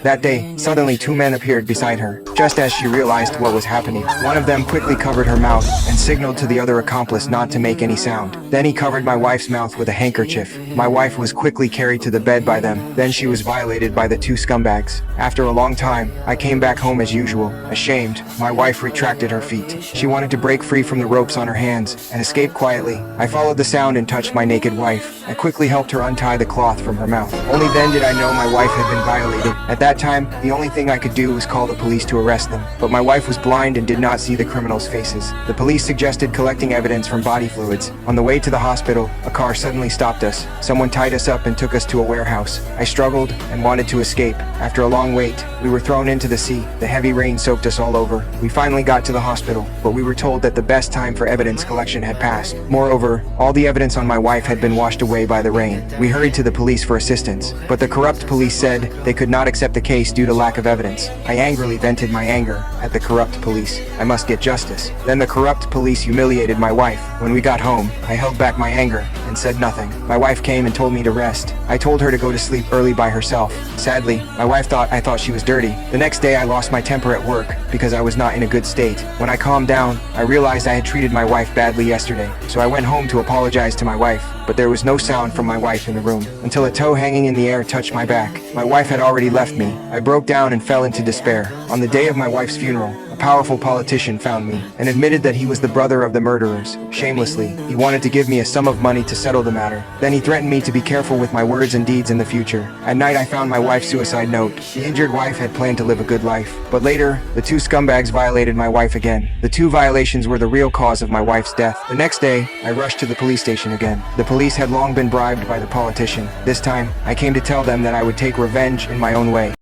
That day, suddenly two men appeared beside her. Just as she realized what was happening, one of them quickly covered her mouth and signaled to the other accomplice not to make any sound. Then he covered my wife's mouth with a handkerchief. My wife was quickly carried to the bed by them. Then she was violated by the two scumbags. After a long time, I came back home as usual. Ashamed, my wife retracted her feet. She wanted to break free from the ropes on her hands and escape quietly. I followed the sound and touched my naked wife. I quickly helped her untie the cloth from her mouth. Only then did I know my wife had been violated. At that time, the only thing I could do was call the police to arrest them. But my wife was blind and did not see the criminals' faces. The police suggested collecting evidence from body fluids. On the way to the hospital, a car suddenly stopped us. Someone tied us up and took us to a warehouse. I struggled and wanted to escape. After a long wait, we were thrown into the sea. The heavy rain soaked us all over. We finally got to the hospital, but we were told that the best time for evidence collection had passed. Moreover, all the evidence on my wife had been washed away by the rain. We hurried to the police for assistance, but the corrupt police said they could not accept the case due to lack of evidence. I angrily vented my anger at the corrupt police. I must get justice. Then the corrupt police humiliated my wife. When we got home, I held back my anger and said nothing. My wife came and told me to rest. I told her to go to sleep early by herself. Sadly, my wife thought I thought she was dirty. The next day I lost my temper at work because I was not in a good state. When I calmed down, I realized I had treated my wife badly yesterday. So I went home to apologize to my wife, but there was no sound from my wife in the room until a toe hanging in the air touched my back. My wife had already left me. I broke down and fell into despair. On the day of my wife's funeral, a powerful politician found me and admitted that he was the brother of the murderers. Shamelessly, he wanted to give me a sum of money to settle the matter. Then he threatened me to be careful with my words and deeds in the future. At night I found my wife's suicide note. The injured wife had planned to live a good life. But later, the two scumbags violated my wife again. The two violations were the real cause of my wife's death. The next day, I rushed to the police station again. The police had long been bribed by the politician. This time, I came to tell them that I would take revenge in my own way.